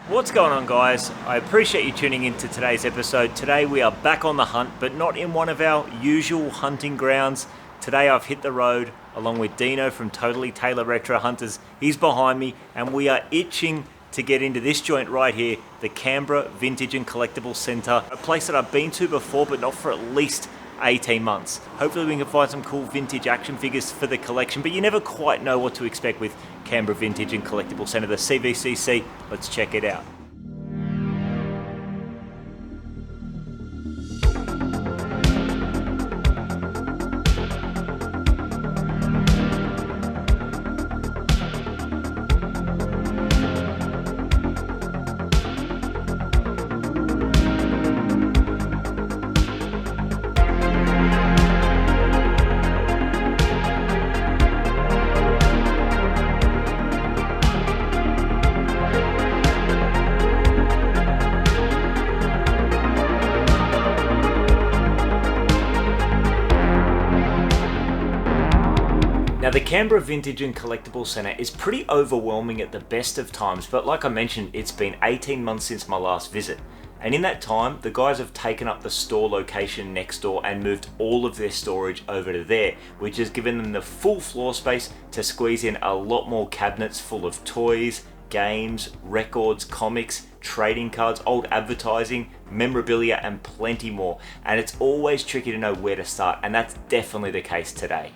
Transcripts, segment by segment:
What's going on, guys? I appreciate you tuning into today's episode. Today we are back on the hunt, but not in one of our usual hunting grounds. Today I've hit the road along with Dino from Totally Taylor Retro Hunters. He's behind me and we are itching to get into this joint right here, the Canberra Vintage and Collectible Centre, a place that I've been to before but not for at least 18 months. Hopefully we can find some cool vintage action figures for the collection, but you never quite know what to expect with Canberra Vintage and Collectible Centre, the CVCC. Let's check it out. Now the Canberra Vintage and Collectible Centre is pretty overwhelming at the best of times, but like I mentioned, it's been 18 months since my last visit. And in that time, the guys have taken up the store location next door and moved all of their storage over to there, which has given them the full floor space to squeeze in a lot more cabinets full of toys, games, records, comics, trading cards, old advertising, memorabilia, and plenty more. And it's always tricky to know where to start, and that's definitely the case today.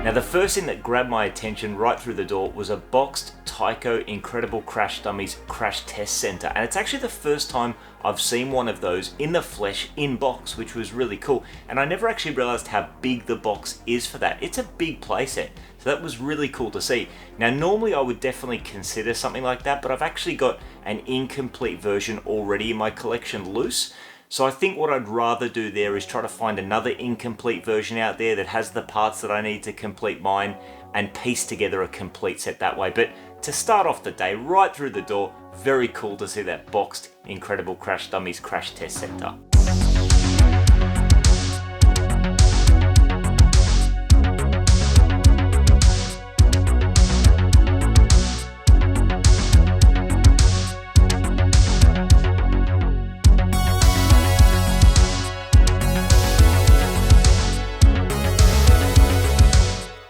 Now the first thing that grabbed my attention right through the door was a boxed Tyco Incredible Crash Dummies Crash Test Centre, and it's actually the first time I've seen one of those in the flesh in box, which was really cool. And I never actually realised how big the box is for that. It's a big playset, so that was really cool to see. Now normally I would definitely consider something like that, but I've actually got an incomplete version already in my collection loose. So I think what I'd rather do there is try to find another incomplete version out there that has the parts that I need to complete mine and piece together a complete set that way. But to start off the day, right through the door, very cool to see that boxed Incredible Crash Dummies Crash Test Centre.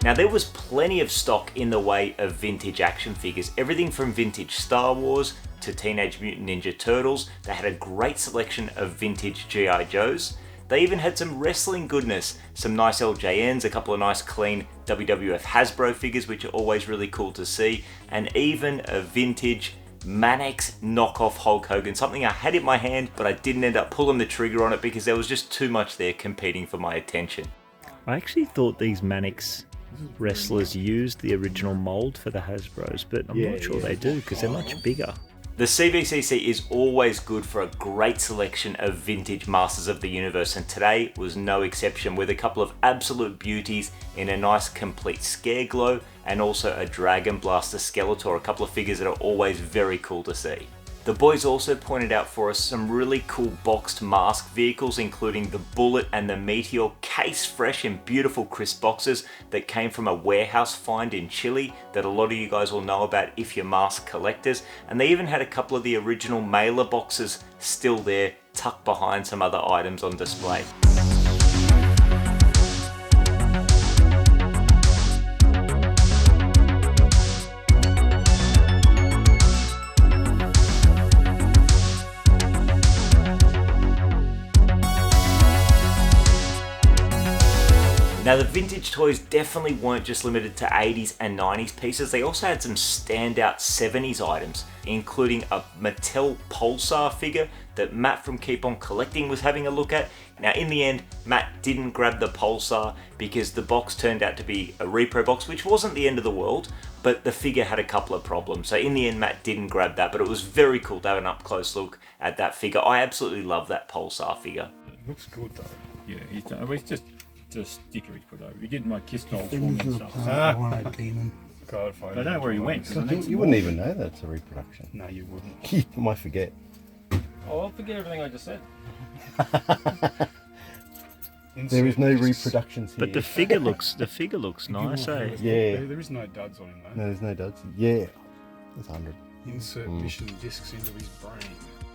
Now there was plenty of stock in the way of vintage action figures, everything from vintage Star Wars to Teenage Mutant Ninja Turtles. They had a great selection of vintage G.I. Joes. They even had some wrestling goodness, some nice LJNs, a couple of nice clean WWF Hasbro figures, which are always really cool to see, and even a vintage Mannix knockoff Hulk Hogan, something I had in my hand but I didn't end up pulling the trigger on it because there was just too much there competing for my attention. I actually thought these Mannix wrestlers used the original mold for the Hasbros, but I'm not sure they do because they're much bigger. The CVCC is always good for a great selection of vintage Masters of the Universe, and today was no exception, with a couple of absolute beauties in a nice complete Scareglow and also a Dragon Blaster Skeletor, a couple of figures that are always very cool to see. The boys also pointed out for us some really cool boxed mask vehicles, including the Bullet and the Meteor, case fresh in beautiful crisp boxes that came from a warehouse find in Chile that a lot of you guys will know about if you're mask collectors. And they even had a couple of the original mailer boxes still there, tucked behind some other items on display. Now the vintage toys definitely weren't just limited to 80s and 90s pieces, they also had some standout 70s items, including a Mattel Pulsar figure that Matt from Keep On Collecting was having a look at. Now in the end, Matt didn't grab the Pulsar because the box turned out to be a repro box, which wasn't the end of the world, but the figure had a couple of problems. So in the end, Matt didn't grab that, but it was very cool to have an up-close look at that figure. I absolutely love that Pulsar figure. It looks good though. Yeah, he's just the sticker he's put over. You're getting my kiss dolls for Then me you and do a stuff. plant demon. God, if I don't know where he went. I think you wouldn't even know that's a reproduction. No, you wouldn't. You might forget. Oh, I'll forget everything I just said. There is no reproductions here. But the figure looks nice, eh? Yeah. There is no duds on him though. No, there's no duds. Yeah. There's 100. Insert mission discs into his brain.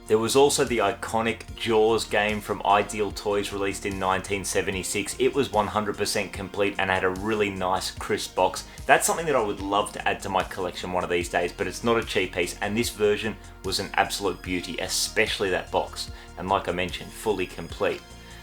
There was also the iconic Jaws game from Ideal Toys released in 1976. It was 100% complete and had a really nice crisp box. That's something that I would love to add to my collection one of these days, but it's not a cheap piece, and this version was an absolute beauty, especially that box. And like I mentioned, fully complete.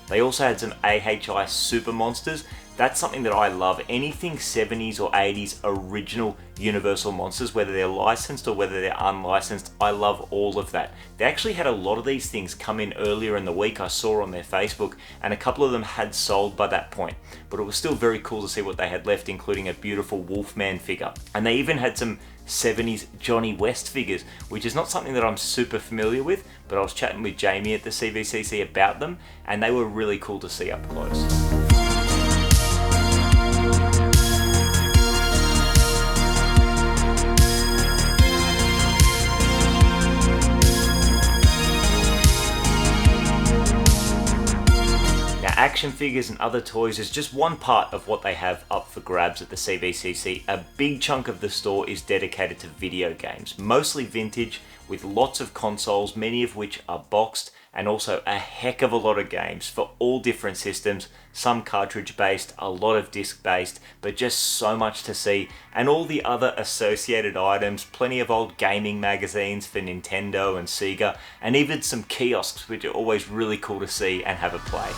They also had some AHI Super Monsters. That's something that I love. Anything 70s or 80s original Universal Monsters, whether they're licensed or whether they're unlicensed, I love all of that. They actually had a lot of these things come in earlier in the week, I saw on their Facebook, and a couple of them had sold by that point. But it was still very cool to see what they had left, including a beautiful Wolfman figure. And they even had some 70s Johnny West figures, which is not something that I'm super familiar with, but I was chatting with Jamie at the CVCC about them, and they were really cool to see up close. Action figures and other toys is just one part of what they have up for grabs at the CVCC. A big chunk of the store is dedicated to video games, mostly vintage, with lots of consoles, many of which are boxed, and also a heck of a lot of games for all different systems, some cartridge based, a lot of disc based, but just so much to see, and all the other associated items, plenty of old gaming magazines for Nintendo and Sega, and even some kiosks, which are always really cool to see and have a play.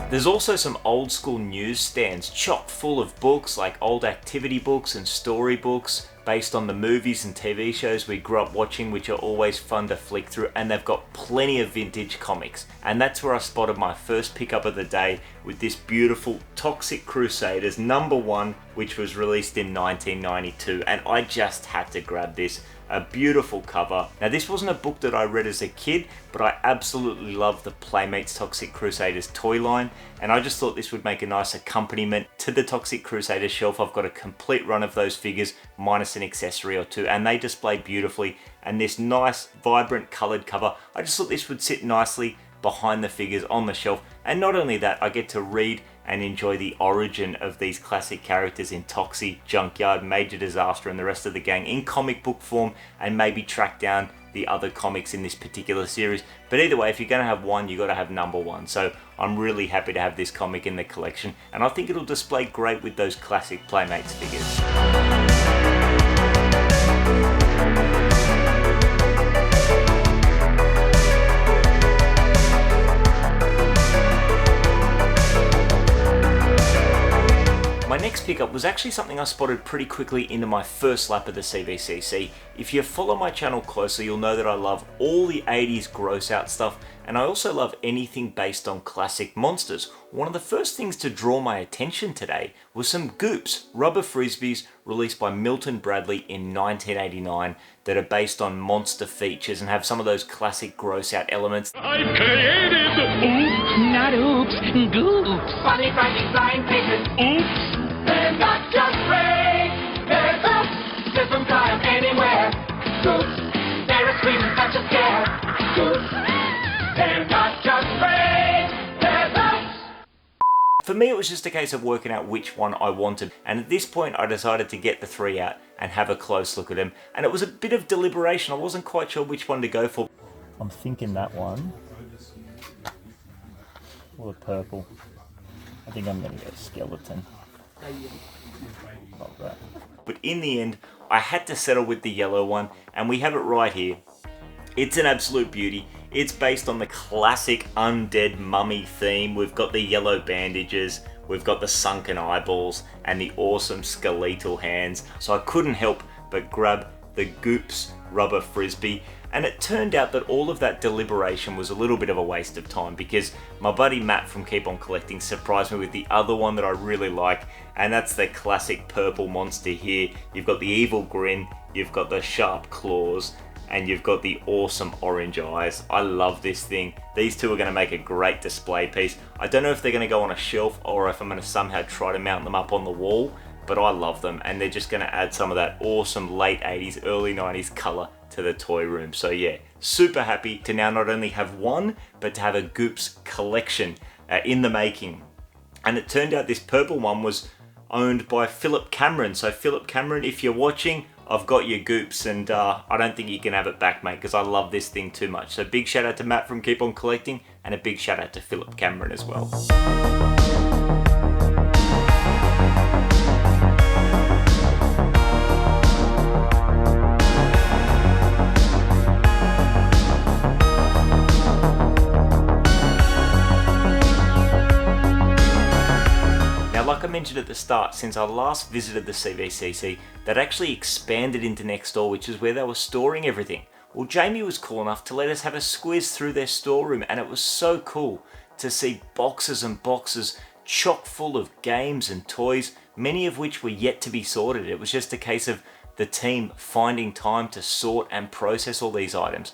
There's also some old school newsstands chock full of books like old activity books and storybooks based on the movies and TV shows we grew up watching, which are always fun to flick through, and they've got plenty of vintage comics. And that's where I spotted my first pickup of the day with this beautiful Toxic Crusaders #1, which was released in 1992, and I just had to grab this. A beautiful cover. Now this wasn't a book that I read as a kid, but I absolutely love the Playmates Toxic Crusaders toy line, and I just thought this would make a nice accompaniment to the Toxic Crusaders shelf. I've got a complete run of those figures, minus an accessory or two, and they display beautifully, and this nice, vibrant coloured cover, I just thought this would sit nicely behind the figures on the shelf. And not only that, I get to read and enjoy the origin of these classic characters in Toxie, Junkyard, Major Disaster, and the rest of the gang in comic book form, and maybe track down the other comics in this particular series. But either way, if you're going to have one, you've got to have #1. So I'm really happy to have this comic in the collection, and I think it'll display great with those classic Playmates figures. My next pickup was actually something I spotted pretty quickly into my first lap of the CVCC. If you follow my channel closely, you'll know that I love all the 80s gross out stuff, and I also love anything based on classic monsters. One of the first things to draw my attention today was some Goops, rubber frisbees released by Milton Bradley in 1989 that are based on monster features and have some of those classic gross out elements. I've created oops, not oops, goops. Funny Frankenstein figures. Oops. They're not just great, they're goops. Different kind anywhere. Goops. They're a screaming bunch of scare. Goops. They're not just great, they're goops. For me, it was just a case of working out which one I wanted, and at this point I decided to get the 3 out and have a close look at them, and it was a bit of deliberation. I wasn't quite sure which one to go for. I'm thinking that one, or the purple. I think I'm going to go skeleton. Like that. But in the end, I had to settle with the yellow one, and we have it right here. It's an absolute beauty. It's based on the classic undead mummy theme. We've got the yellow bandages, we've got the sunken eyeballs, and the awesome skeletal hands. So I couldn't help but grab the Goops rubber frisbee, and it turned out that all of that deliberation was a little bit of a waste of time because my buddy Matt from Keep On Collecting surprised me with the other one that I really like, and that's the classic purple monster here. You've got the evil grin, you've got the sharp claws, and you've got the awesome orange eyes. I love this thing. These two are going to make a great display piece. I don't know if they're going to go on a shelf or if I'm going to somehow try to mount them up on the wall, but I love them, and they're just going to add some of that awesome late 80s, early 90s colour to the toy room. So yeah, super happy to now not only have one, but to have a Goops collection in the making. And it turned out this purple one was owned by Philip Cameron. So Philip Cameron, if you're watching, I've got your Goops, and I don't think you can have it back, mate, because I love this thing too much. So big shout out to Matt from Keep On Collecting, and a big shout out to Philip Cameron as well. Like I mentioned at the start, since I last visited the CVCC, they'd actually expanded into next door, which is where they were storing everything. Well, Jamie was cool enough to let us have a squiz through their storeroom, and it was so cool to see boxes and boxes chock full of games and toys, many of which were yet to be sorted. It was just a case of the team finding time to sort and process all these items.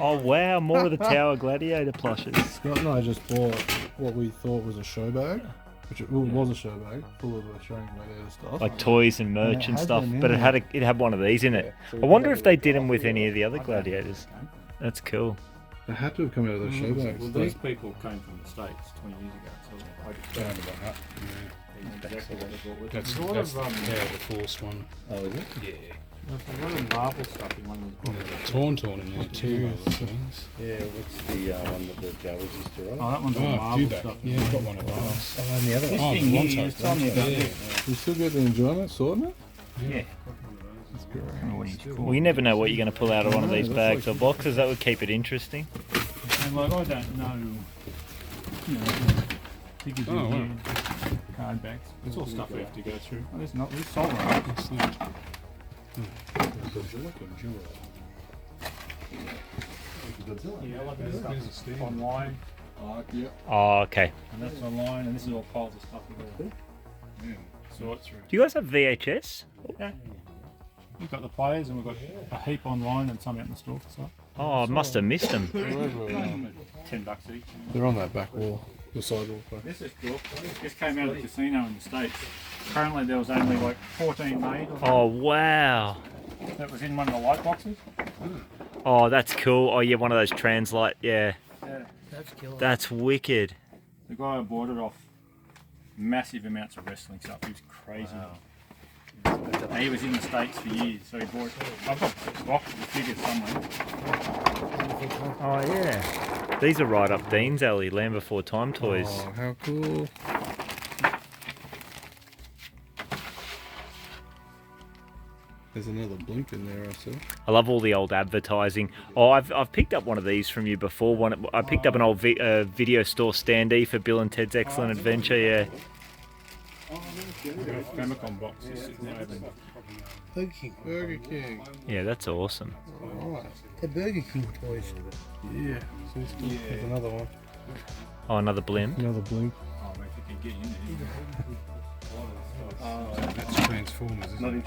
Oh wow, more of the Tower Gladiator plushes. Scott and I just bought what we thought was a show bag, which it was a show bag full of Australian gladiator stuff. Like toys and merch and had stuff, them in but it there. had one of these in it. Yeah, so I we wonder got if they it did them with off any of the other gladiators. That's cool. They had to have come out of those show bags. Well, these people came from the States 20 years ago, so I just found about that. Exactly what they brought with them. That's There's a lot that's of the Force one. Oh, is it? yeah. There's a lot of marble stuff in one of these boxes. Torn in there too. Things. Yeah, what's the one that the Jowies used to Oh, ride? that one's all Oh, do marble that. stuff. Yeah, I've got one of those. Oh, and the other This one. thing Lonzo, here, tell me about yeah. this. You still get the enjoyment sorting it? Yeah. That's great. I don't know what he's called. Well, you never know what you're going to pull out of one of No, these that's bags like- or boxes. That would keep it interesting. And like, I don't know, you know, figures Oh, in wow. here, card bags. It's all stuff we have to go through. Oh, there's not, there's sold right. It's not. Yeah, like this There's a stuff stand. online, Yeah. Oh, okay. and that's online, and this is all piles of stuff we got Yeah. sort through. Do you guys have VHS? Yeah. We've got the players, and we've got a heap online and some out in the store for sale. Oh, I must have missed them. They're over, $10 each. they're on that back wall, the sidewall. This is cool. This came out of the casino in the States. Apparently there was only like 14 made Oh, wow. that was in one of the light boxes. Oh, that's cool. Oh, yeah, one of those translite. Yeah, Yeah. that's wicked. The guy who bought it off massive amounts of wrestling stuff. He was crazy. And he was in the States for years, so he bought. I've got 6 boxes of figures somewhere. Oh, yeah. These are right up Dean's alley, Land Before Time toys. Oh, how cool. There's another blink in there, I see. I love all the old advertising. Oh, I've picked up one of these from you before. I picked up an old video store standee for Bill and Ted's Excellent Adventure. Yeah. Famicom box is sitting there. Burger King. Yeah, that's awesome. Alright. The Burger King toys. Yeah. So there's another one. Oh, another blimp. Another blink. Oh, mate, if you can get in there. That's Transformers, isn't it?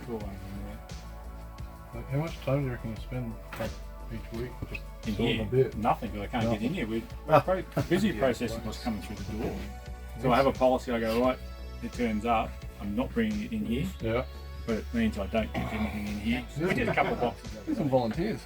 Cool one in Like, how much time do you reckon you spend each week? Just In sorting here, a bit. nothing, because I can't get in here. We're busy processing what's coming through the door. So I have a policy, I go, right, it turns up, I'm not bringing it in here, Yeah. but it means I don't get anything in here. We did a couple of boxes. There's some volunteers.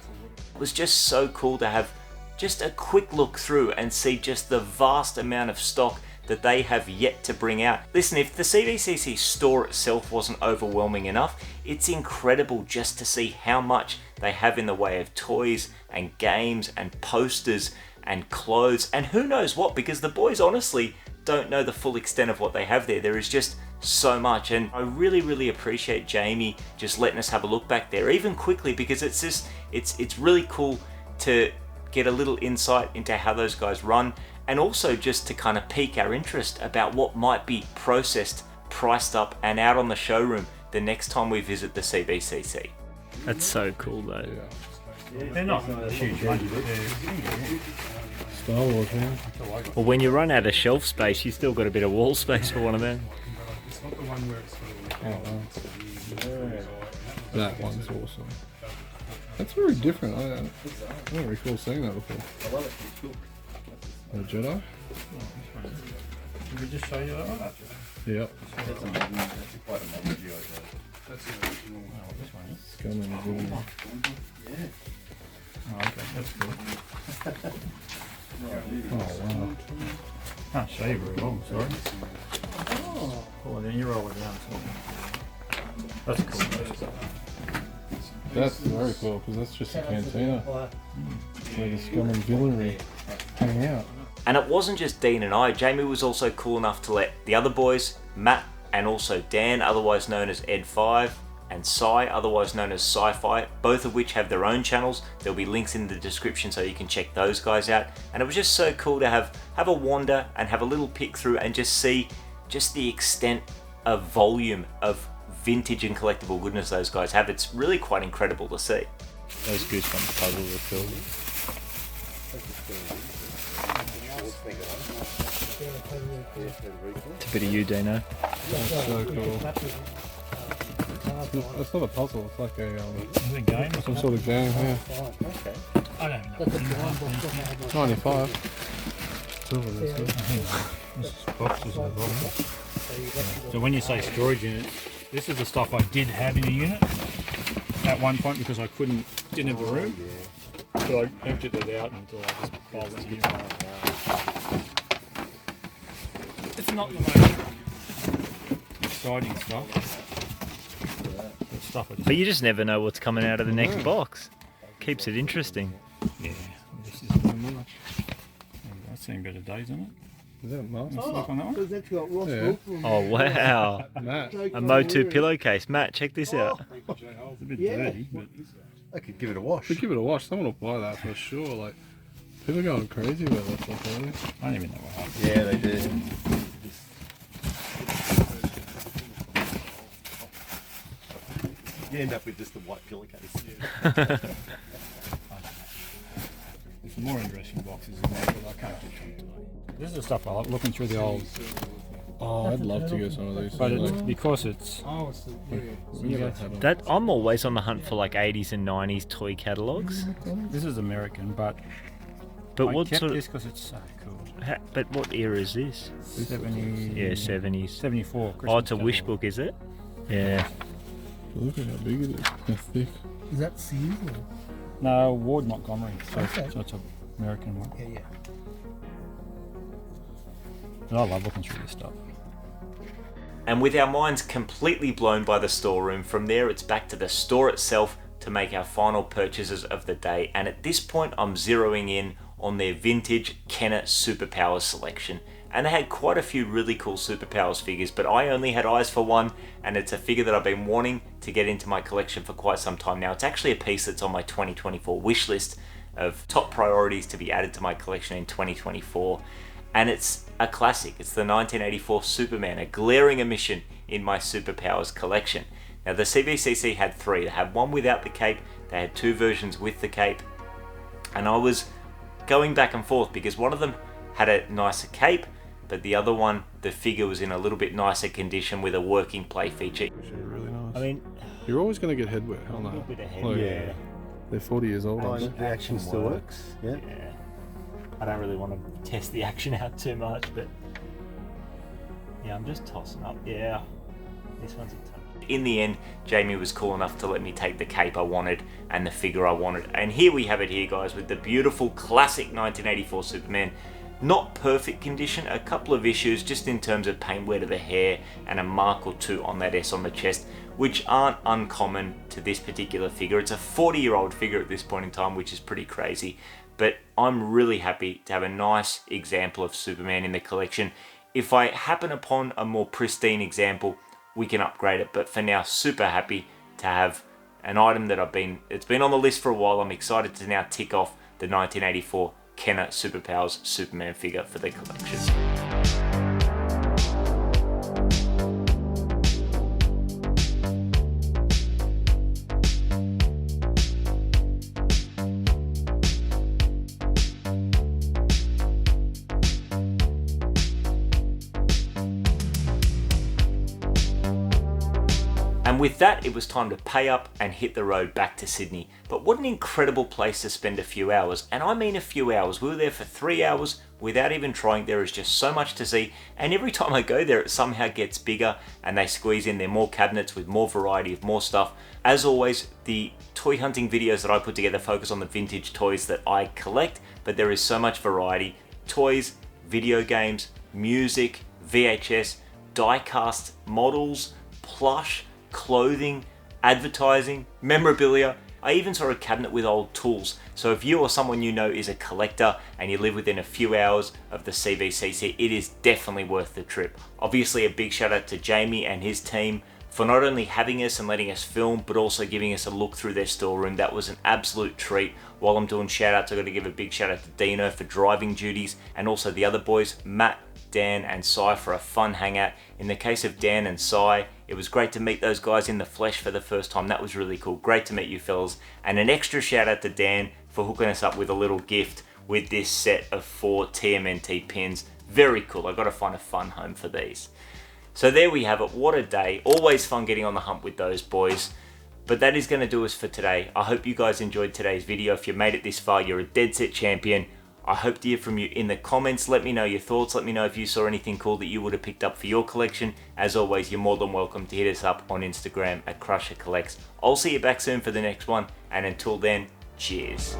It was just so cool to have just a quick look through and see just the vast amount of stock that they have yet to bring out. Listen, if the CVCC store itself wasn't overwhelming enough, it's incredible just to see how much they have in the way of toys and games and posters and clothes and who knows what, because the boys honestly don't know the full extent of what they have there. There is just so much, and I really appreciate Jamie just letting us have a look back there, even quickly, because it's just it's really cool to get a little insight into how those guys run, and also just to kind of pique our interest about what might be processed priced up and out on the showroom the next time we visit the CVCC. That's so cool though. They're not huge money, but they're Star Wars, man. Well, when you run out of shelf space, you still got a bit of wall space for one of them. That one's awesome. That's very different. I don't recall seeing that before. A Jedi? Did we just show you that one? Yep. Oh, okay, that's cool. Oh wow. Can't show you very well, sorry. Oh, then you roll it down. So. That's cool. That's very cool because that's just a cantina where the scum and villainy hang out. And it wasn't just Dean and I, Jamie was also cool enough to let the other boys, Matt and also Dan, otherwise known as Ed5, and Sai, otherwise known as Sci-Fi, both of which have their own channels. There'll be links in the description so you can check those guys out. And it was just so cool to have a wander and have a little pick through and just see just the extent of volume of vintage and collectible goodness those guys have. It's really quite incredible to see. Those Goosebumps puzzles are cool. It's a bit of you, Dino. That's so cool. It's not a puzzle, it's like a Is it a game? some sort of game, yeah. I don't know. 95. Silver, that's good. This is boxes at the bottom. So when you say storage unit, this is the stuff I did have in a unit at one point because I didn't have the room. So I emptied it out until I just piled it here. It's not the most exciting stuff. It's stuff I just... But you just never know what's coming out of the next box. Keeps it interesting. Yeah, this is no more. I've seen better days on it. Is that a mask? Look on that one. Because that's got Ross Yeah. Wolf from Oh wow. Matt. A MOTU pillowcase. Matt, check this out. It's a bit Yeah. dirty, but I could give it a wash. Should give it a watch. Someone will buy that for sure. Like, people are going crazy about that stuff, aren't they? I don't even know what happened. Yeah, they do. You end up with just a white pillowcase. There's more interesting boxes in there, but I can't get through today. This is the stuff I like, looking through the old... Oh, I'd love to get some of these. But things, it's because it's... That I'm always on the hunt for like 80s and 90s toy catalogs. This is American, but But I what kept sort of? this because it's so cool. But what era is this? 70... Yeah, 70s. 74. Oh, it's a Christmas wish catalog. book, is it? Yeah. Look at how big it is. How thick. Is that Sears or? No, Ward Montgomery. So, Okay. so it's an American one. Yeah, yeah. But I love looking through this stuff. And with our minds completely blown by the storeroom, from there it's back to the store itself to make our final purchases of the day. And at this point I'm zeroing in on their vintage Kenner Superpowers selection. And they had quite a few really cool Superpowers figures, but I only had eyes for one, and it's a figure that I've been wanting to get into my collection for quite some time now. It's actually a piece that's on my 2024 wish list of top priorities to be added to my collection in 2024. And it's a classic. It's the 1984 Superman, a glaring omission in my Superpowers collection. Now the CVCC had three. They had one without the cape, they had two versions with the cape, and I was going back and forth because one of them had a nicer cape, but the other one, the figure was in a little bit nicer condition with a working play feature. Actually, really nice. I mean, You're always going to get head wet. Hell a no. little bit ahead. Like, Yeah. They're 40 years old. Oh, aren't and the action still works. Yeah. Yeah. I don't really want to test the action out too much, but yeah, I'm just tossing up. Yeah, this one's a touch. In the end, Jamie was cool enough to let me take the cape I wanted and the figure I wanted. And here we have it here, guys, with the beautiful classic 1984 Superman. Not perfect condition, a couple of issues just in terms of paint wear to the hair and a mark or two on that S on the chest, which aren't uncommon to this particular figure. It's a 40-year-old figure at this point in time, which is pretty crazy. But I'm really happy to have a nice example of Superman in the collection. If I happen upon a more pristine example, we can upgrade it. But for now, super happy to have an item that it's been on the list for a while. I'm excited to now tick off the 1984 Kenner Superpowers Superman figure for the collection. And with that, it was time to pay up and hit the road back to Sydney. But what an incredible place to spend a few hours, and I mean a few hours. We were there for 3 hours without even trying. There is just so much to see, and every time I go there it somehow gets bigger and they squeeze in there more cabinets with more variety of more stuff. As always, the toy hunting videos that I put together focus on the vintage toys that I collect, but there is so much variety. Toys, video games, music, VHS, die-cast models, plush, clothing, advertising, memorabilia. I even saw a cabinet with old tools. So if you or someone you know is a collector and you live within a few hours of the CVCC, it is definitely worth the trip. Obviously a big shout out to Jamie and his team for not only having us and letting us film, but also giving us a look through their storeroom. That was an absolute treat. While I'm doing shout outs, I've got to give a big shout out to Dino for driving duties, and also the other boys, Matt, Dan and Cy, for a fun hangout. In the case of Dan and Cy, it was great to meet those guys in the flesh for the first time. That was really cool. Great to meet you fellas. And an extra shout out to Dan for hooking us up with a little gift with this set of 4 TMNT pins. Very cool. I've got to find a fun home for these. So there we have it. What a day. Always fun getting on the hump with those boys. But that is going to do us for today. I hope you guys enjoyed today's video. If you made it this far, you're a dead set champion. I hope to hear from you in the comments. Let me know your thoughts. Let me know if you saw anything cool that you would have picked up for your collection. As always, you're more than welcome to hit us up on Instagram at Crusher Collects. I'll see you back soon for the next one. And until then, cheers.